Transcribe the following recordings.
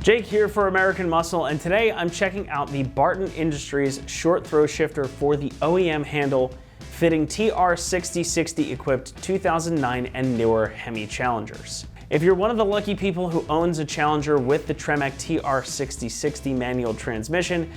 Jake here for American Muscle, and today I'm checking out the Barton Industries short throw shifter for the OEM handle fitting TR6060 equipped 2009 and newer Hemi Challengers. If you're one of the lucky people who owns a Challenger with the Tremec TR6060 manual transmission,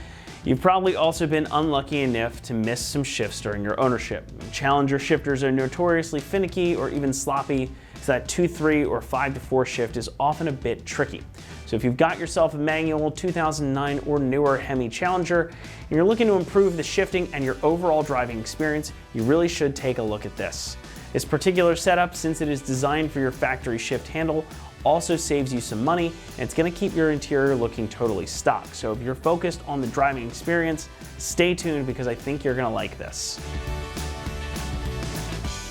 you've probably also been unlucky enough to miss some shifts during your ownership. Challenger shifters are notoriously finicky or even sloppy, so that 2-3 or 5-4 shift is often a bit tricky. So if you've got yourself a manual 2009 or newer Hemi Challenger, and you're looking to improve the shifting and your overall driving experience, you really should take a look at this. This particular setup, since it is designed for your factory shift handle, also saves you some money, and it's going to keep your interior looking totally stock. So if you're focused on the driving experience, stay tuned because I think you're going to like this.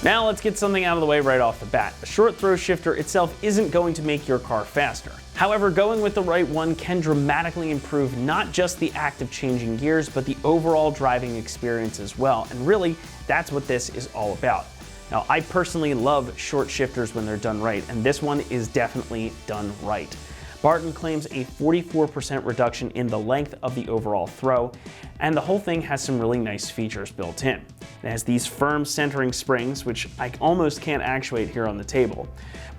Now let's get something out of the way right off the bat. A short throw shifter itself isn't going to make your car faster. However, going with the right one can dramatically improve not just the act of changing gears, but the overall driving experience as well. And really, that's what this is all about. Now, I personally love short shifters when they're done right, and this one is definitely done right. Barton claims a 44% reduction in the length of the overall throw, and the whole thing has some really nice features built in. It has these firm centering springs, which I almost can't actuate here on the table.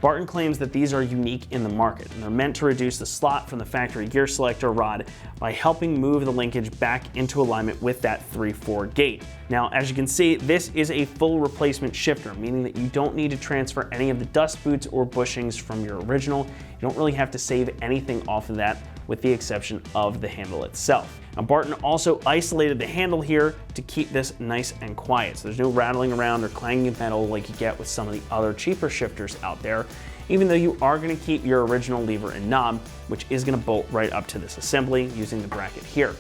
Barton claims that these are unique in the market, and they're meant to reduce the slot from the factory gear selector rod by helping move the linkage back into alignment with that 3/4 gate. Now, as you can see, this is a full replacement shifter, meaning that you don't need to transfer any of the dust boots or bushings from your original. You don't really have to save anything off of that, with the exception of the handle itself. Now, Barton also isolated the handle here to keep this nice and quiet, so there's no rattling around or clanging of metal like you get with some of the other cheaper shifters out there, even though you are going to keep your original lever and knob, which is going to bolt right up to this assembly using the bracket here.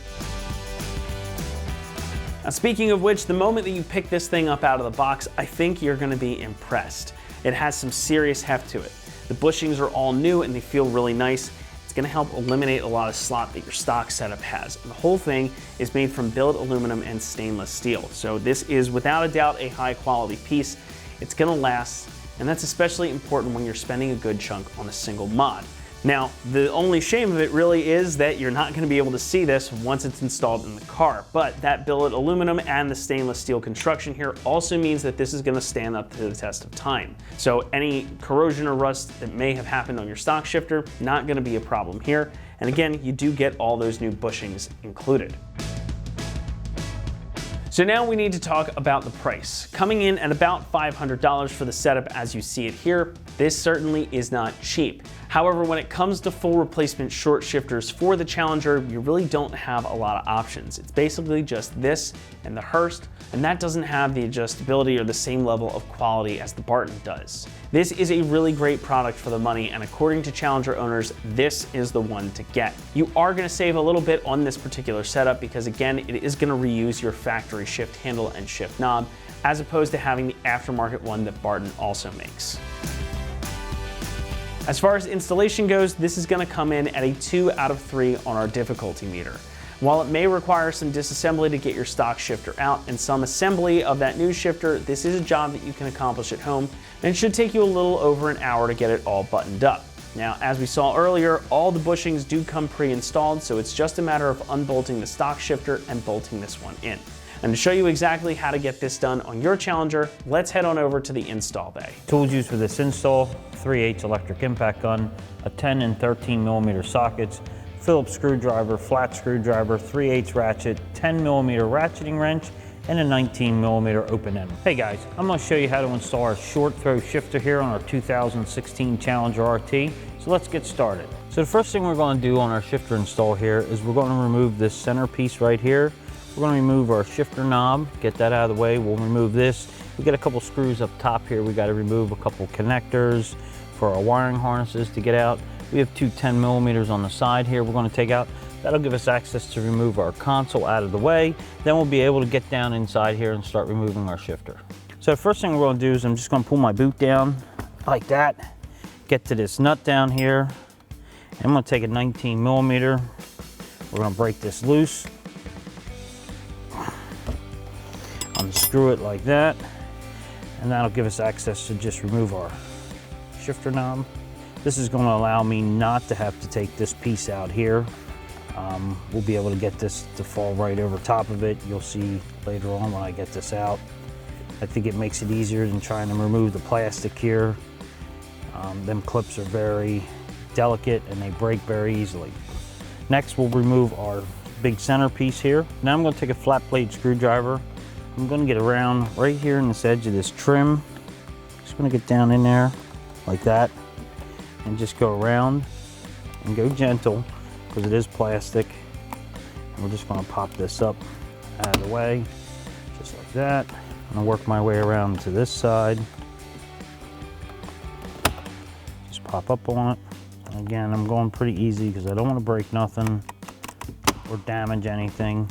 Now, speaking of which, the moment that you pick this thing up out of the box, I think you're going to be impressed. It has some serious heft to it. The bushings are all new and they feel really nice. It's going to help eliminate a lot of slop that your stock setup has. And the whole thing is made from billet aluminum and stainless steel. So this is without a doubt a high quality piece. It's going to last, and that's especially important when you're spending a good chunk on a single mod. Now, the only shame of it really is that you're not going to be able to see this once it's installed in the car, but that billet aluminum and the stainless steel construction here also means that this is going to stand up to the test of time. So any corrosion or rust that may have happened on your stock shifter, not going to be a problem here. And again, you do get all those new bushings included. So now we need to talk about the price. Coming in at about $500 for the setup as you see it here, this certainly is not cheap. However, when it comes to full replacement short shifters for the Challenger, you really don't have a lot of options. It's basically just this and the Hurst, and that doesn't have the adjustability or the same level of quality as the Barton does. This is a really great product for the money, and according to Challenger owners, this is the one to get. You are going to save a little bit on this particular setup because again, it is going to reuse your factory shift handle and shift knob, as opposed to having the aftermarket one that Barton also makes. As far as installation goes, this is going to come in at a 2 out of 3 on our difficulty meter. While it may require some disassembly to get your stock shifter out and some assembly of that new shifter, this is a job that you can accomplish at home, and it should take you a little over an hour to get it all buttoned up. Now, as we saw earlier, all the bushings do come pre-installed, so it's just a matter of unbolting the stock shifter and bolting this one in. And to show you exactly how to get this done on your Challenger, let's head on over to the install bay. Tools used for this install: 3/8 electric impact gun, a 10 and 13 millimeter sockets, Phillips screwdriver, flat screwdriver, 3/8 ratchet, 10 millimeter ratcheting wrench, and a 19 millimeter open end. Hey guys, I'm going to show you how to install our short throw shifter here on our 2016 Challenger RT. So let's get started. So the first thing we're going to do on our shifter install here is we're going to remove this center piece right here. We're going to remove our shifter knob, get that out of the way. We'll remove this. We got a couple screws up top here. We got to remove a couple connectors for our wiring harnesses to get out. We have two 10 millimeters on the side here we're going to take out. That'll give us access to remove our console out of the way. Then we'll be able to get down inside here and start removing our shifter. So the first thing we're going to do is I'm just going to pull my boot down like that, get to this nut down here. I'm going to take a 19 millimeter. We're going to break this loose. Unscrew it like that, and that'll give us access to just remove our shifter knob. This is going to allow me not to have to take this piece out here. We'll be able to get this to fall right over top of it. You'll see later on when I get this out. I think it makes it easier than trying to remove the plastic here. Them clips are very delicate and they break very easily. Next, we'll remove our big centerpiece here. Now I'm going to take a flat blade screwdriver. I'm going to get around right here in this edge of this trim. Just going to get down in there like that and just go around and go gentle because it is plastic. And we're just going to pop this up out of the way just like that. I'm going to work my way around to this side. Just pop up on it. And again, I'm going pretty easy because I don't want to break nothing or damage anything.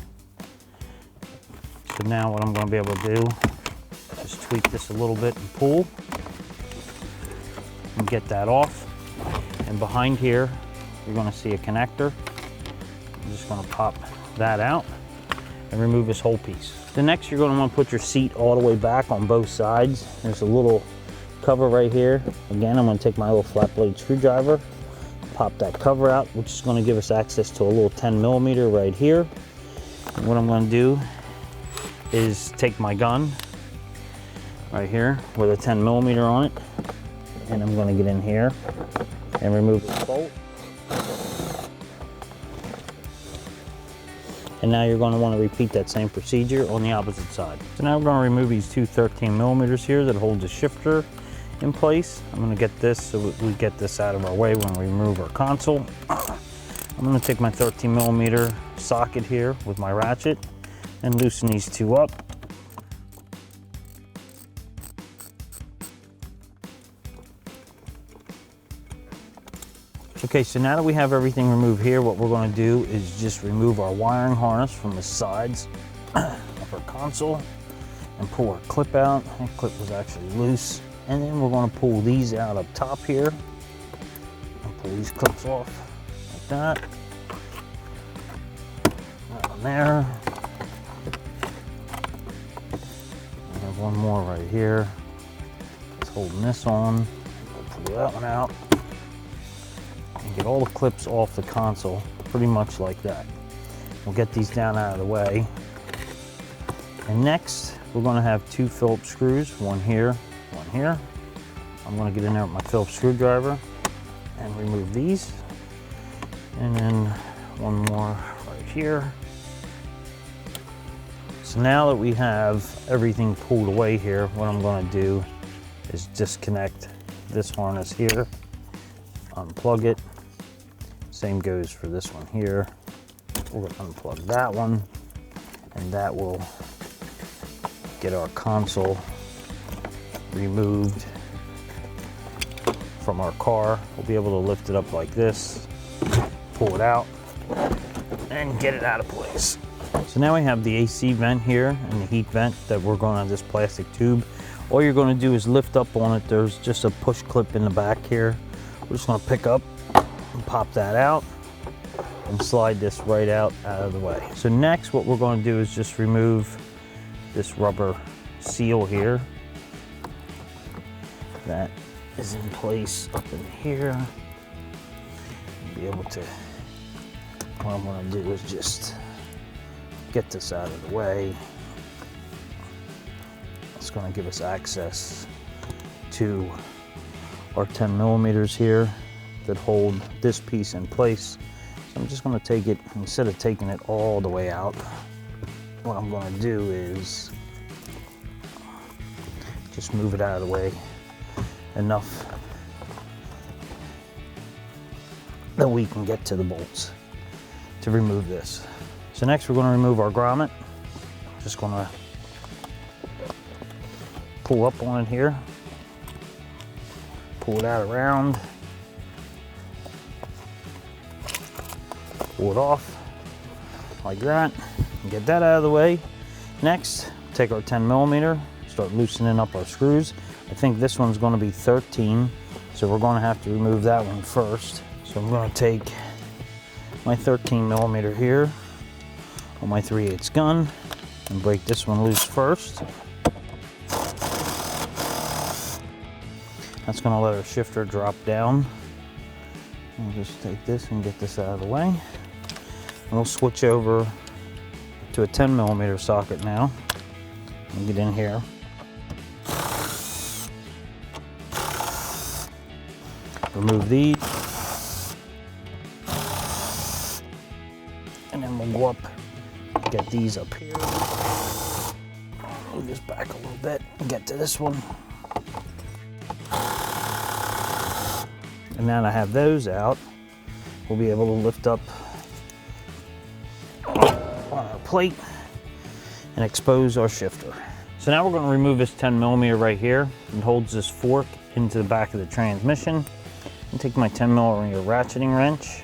So now what I'm going to be able to do is just tweak this a little bit and pull and get that off. And behind here, you're going to see a connector. I'm just going to pop that out and remove this whole piece. The next, you're going to want to put your seat all the way back on both sides. There's a little cover right here. Again, I'm going to take my little flat blade screwdriver, pop that cover out, which is going to give us access to a little 10mm right here. And what I'm going to do is take my gun right here with a 10mm on it, and I'm going to get in here and remove this bolt. And now you're going to want to repeat that same procedure on the opposite side. So now we're going to remove these two 13mm here that hold the shifter in place. I'm going to get this so we get this out of our way when we remove our console. I'm going to take my 13mm socket here with my ratchet and loosen these two up. Okay, so now that we have everything removed here, what we're going to do is just remove our wiring harness from the sides of our console and pull our clip out. That clip was actually loose. And then we're going to pull these out up top here and pull these clips off like that. Right on there. I have one more right here. It's holding this on. We'll pull that one out. And get all the clips off the console, pretty much like that. We'll get these down out of the way. And next, we're going to have two Phillips screws, one here, one here. I'm going to get in there with my Phillips screwdriver and remove these. And then one more right here. So now that we have everything pulled away here, what I'm going to do is disconnect this harness here, unplug it. Same goes for this one here. We're going to unplug that one, and that will get our console removed from our car. We'll be able to lift it up like this, pull it out, and get it out of place. So now we have the AC vent here and the heat vent that we're going on this plastic tube. All you're going to do is lift up on it. There's just a push clip in the back here. We're just going to pick up and pop that out and slide this right out of the way. So next, what we're going to do is just remove this rubber seal here that is in place up in here. Be able to, what I'm going to do is just get this out of the way. It's going to give us access to our 10mm here that hold this piece in place. So I'm just going to take it, instead of taking it all the way out, what I'm going to do is just move it out of the way enough that we can get to the bolts to remove this. So next we're going to remove our grommet. Just going to pull up on it here, pull it out around, pull it off like that, and get that out of the way. Next, take our 10mm, start loosening up our screws. I think this one's going to be 13, so we're going to have to remove that one first. So I'm going to take my 13mm here on my 3/8 gun and break this one loose first. That's going to let our shifter drop down I'll just take this and get this out of the way. And we'll switch over to a 10mm socket now. I'll get in here. Remove these. And then we'll go up, get these up here. Move this back a little bit and get to this one. And now that I have those out, we'll be able to lift up on our plate and expose our shifter. So now we're going to remove this 10mm right here. It holds this fork into the back of the transmission. And take my 10mm ratcheting wrench.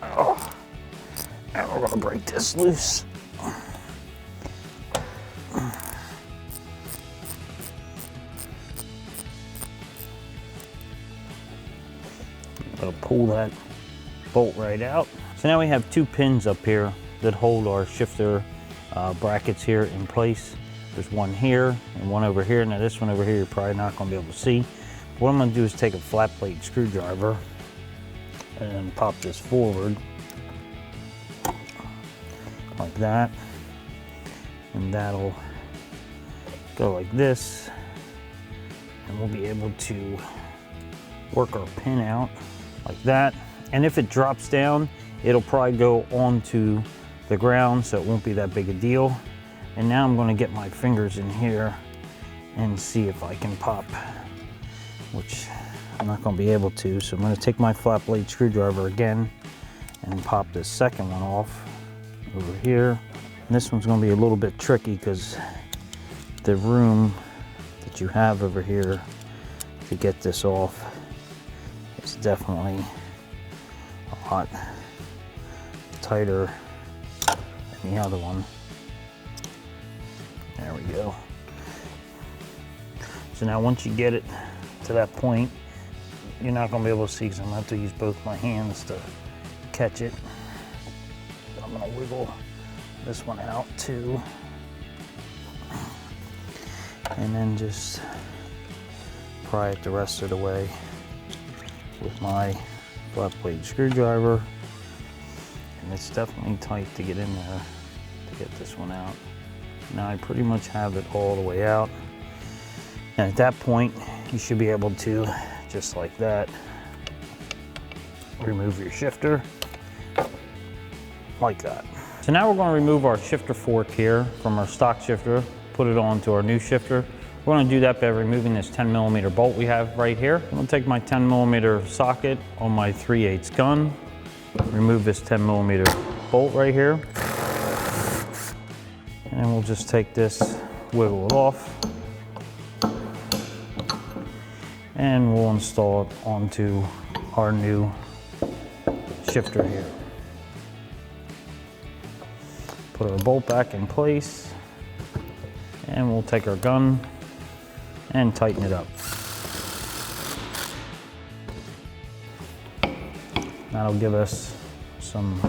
And we're going to break this loose. I'll pull that bolt right out. So now we have two pins up here that hold our shifter brackets here in place. There's one here and one over here. Now this one over here you're probably not going to be able to see. What I'm going to do is take a flat plate screwdriver and pop this forward like that, and that'll go like this, and we'll be able to work our pin out like that. And if it drops down, it'll probably go onto the ground, so it won't be that big a deal. And now I'm going to get my fingers in here and see if I can pop, which I'm not going to be able to. So I'm going to take my flat blade screwdriver again and pop this second one off over here. And this one's going to be a little bit tricky because the room that you have over here to get this off is definitely a lot tighter than the other one. There we go. So now once you get it to that point, you're not going to be able to see because I'm going to have to use both my hands to catch it. I'm going to wiggle this one out too. And then just pry it the rest of the way with my flat blade screwdriver. And it's definitely tight to get in there to get this one out. Now I pretty much have it all the way out. And at that point, you should be able to, just like that, remove your shifter, like that. So now we're going to remove our shifter fork here from our stock shifter, put it onto our new shifter. We're going to do that by removing this 10mm bolt we have right here. I'm going to take my 10mm socket on my 3/8 gun, remove this 10mm bolt right here, and we'll just take this, wiggle it off, and we'll install it onto our new shifter here. Put our bolt back in place, and we'll take our gun and tighten it up. That'll give us some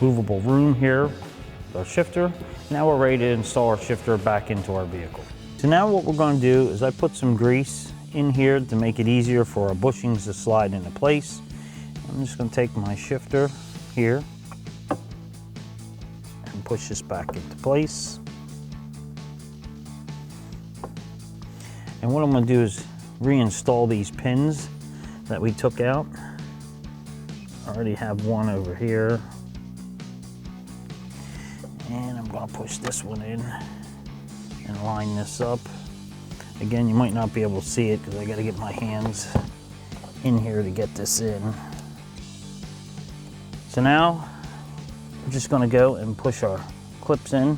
movable room here with our shifter. Now we're ready to install our shifter back into our vehicle. So now what we're going to do is I put some grease in here to make it easier for our bushings to slide into place. I'm just going to take my shifter here and push this back into place. And what I'm going to do is reinstall these pins that we took out. I already have one over here. And I'm going to push this one in and line this up. Again, you might not be able to see it because I got to get my hands in here to get this in. So now we're just going to go and push our clips in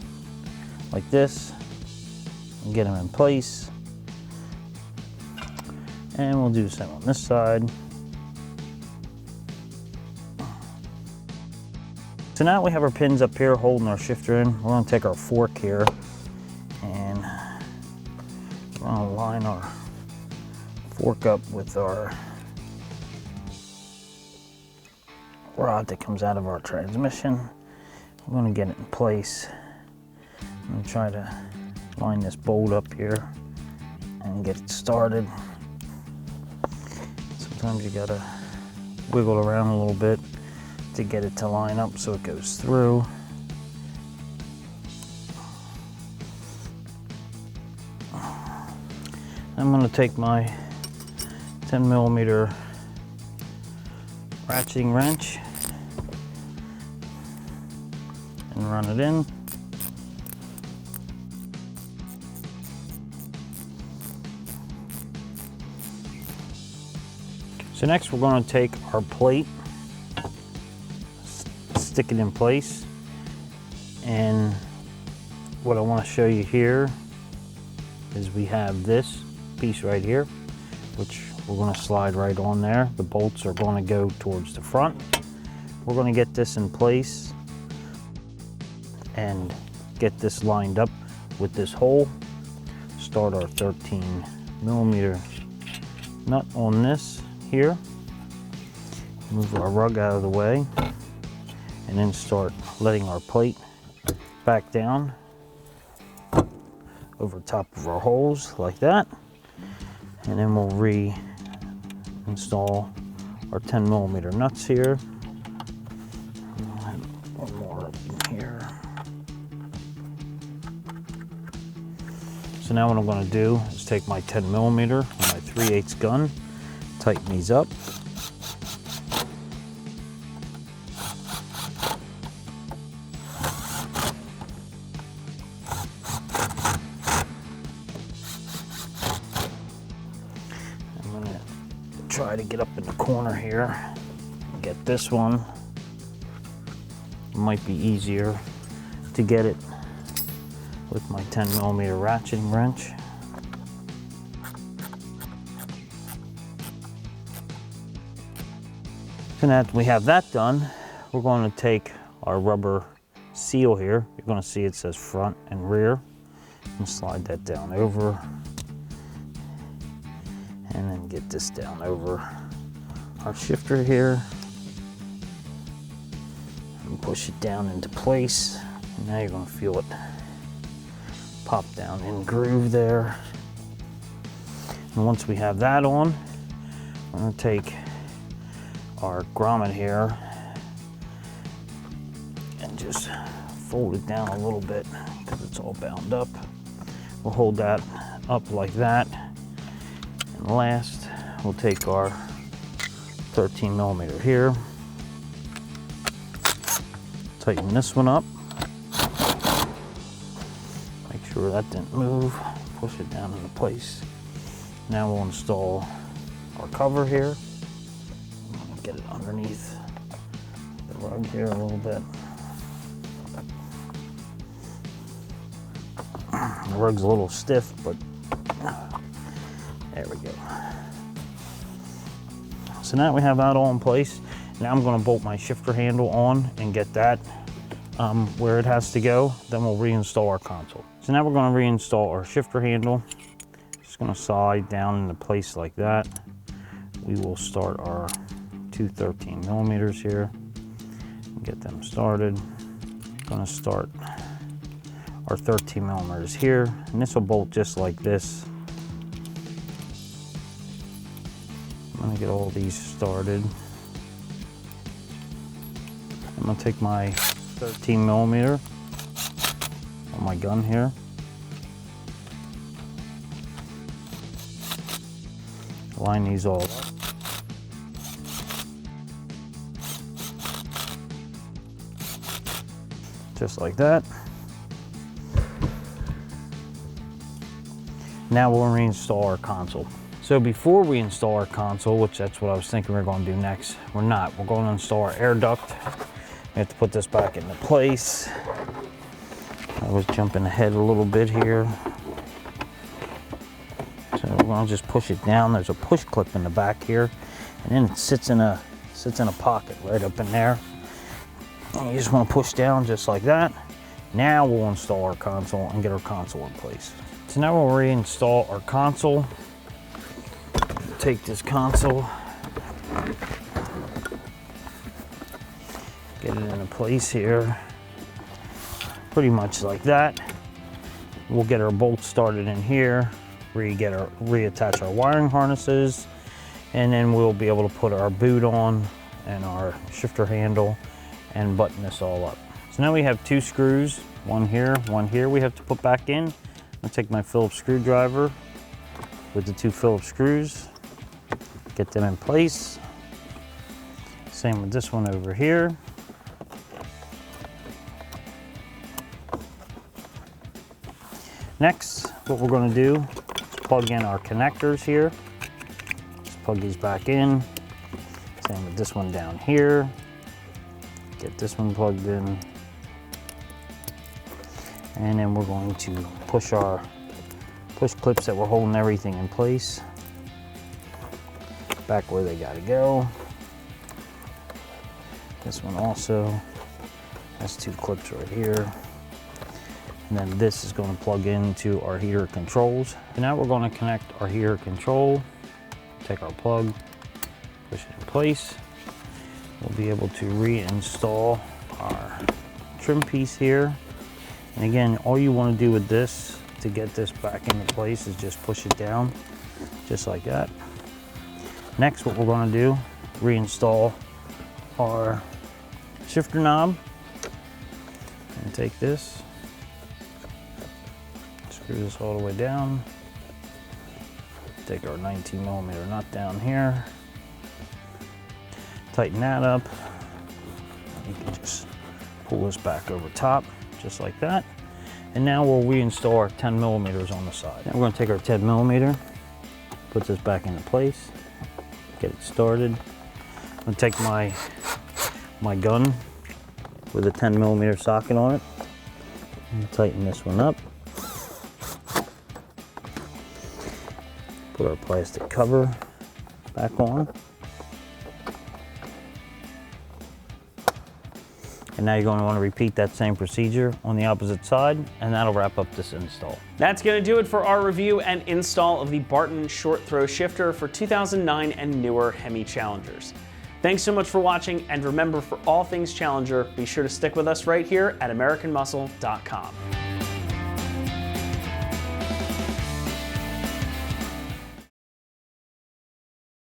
like this and get them in place. And we'll do the same on this side. So now we have our pins up here holding our shifter in. We're going to take our fork here and we're going to line our fork up with our rod that comes out of our transmission. We're going to get it in place. I'm going to try to line this bolt up here and get it started. Sometimes you gotta wiggle it around a little bit to get it to line up so it goes through. I'm going to take my 10mm ratcheting wrench and run it in. So next we're going to take our plate, stick it in place, and what I want to show you here is we have this piece right here, which we're going to slide right on there. The bolts are going to go towards the front. We're going to get this in place and get this lined up with this hole. Start our 13mm nut on this here. Move our rug out of the way and then start letting our plate back down over top of our holes like that. And then we'll reinstall our 10mm nuts here. One more up in here. So now what I'm going to do is take my 10mm and my 3/8 gun, tighten these up. Try to get up in the corner here, get this one. It might be easier to get it with my 10mm ratcheting wrench. So now that we have that done, we're going to take our rubber seal here. You're going to see it says front and rear, and slide that down over. And then get this down over our shifter here and push it down into place. And now you're going to feel it pop down in groove there. And once we have that on, we're going to take our grommet here and just fold it down a little bit because it's all bound up. We'll hold that up like that. And last, we'll take our 13mm here, tighten this one up, make sure that didn't move, push it down into place. Now we'll install our cover here. Get it underneath the rug here a little bit. The rug's a little stiff, but there we go. So now we have that all in place. Now I'm going to bolt my shifter handle on and get that where it has to go. Then we'll reinstall our console. So now we're going to reinstall our shifter handle. Just going to slide down into place like that. We will start our two 13mm here and get them started. Going to start our 13mm here, and this will bolt just like this. I'm going to get all these started. I'm going to take my 13mm on my gun here. Line these all up. Just like that. Now we'll reinstall our console. So before we install our console, which that's what I was thinking we we're going to do next, we're not. We're going to install our air duct. We have to put this back into place. I was jumping ahead a little bit here. So we're going to just push it down. There's a push clip in the back here, and then it sits in a pocket right up in there. And you just want to push down just like that. Now we'll install our console and get our console in place. So now we'll reinstall our console. Take this console, get it into place here, pretty much like that. We'll get our bolts started in here, reattach our wiring harnesses, and then we'll be able to put our boot on and our shifter handle and button this all up. So now we have 2 screws, one here we have to put back in. I'll take my Phillips screwdriver with the 2 Phillips screws, get them in place. Same with this one over here. Next, what we're going to do is plug in our connectors here. Just plug these back in. Same with this one down here. Get this one plugged in. And then we're going to push clips that we're holding everything in place back where they got to go. This one also has 2 clips right here. And then this is going to plug into our heater controls. And now we're going to connect our heater control. Take our plug, push it in place. We'll be able to reinstall our trim piece here. And again, all you want to do with this to get this back into place is just push it down, just like that. Next, what we're going to do, reinstall our shifter knob. And take this, screw this all the way down. Take our 19mm nut down here. Tighten that up. You can just pull this back over top, just like that. And now we'll reinstall our 10mm on the side. Now we're going to take our 10mm, put this back into place, get it started. I'm going to take my gun with a 10mm socket on it and tighten this one up. Put our plastic cover back on. And now you're going to want to repeat that same procedure on the opposite side, and that'll wrap up this install. That's going to do it for our review and install of the Barton short throw shifter for 2009 and newer Hemi Challengers. Thanks so much for watching, and remember, for all things Challenger, be sure to stick with us right here at AmericanMuscle.com.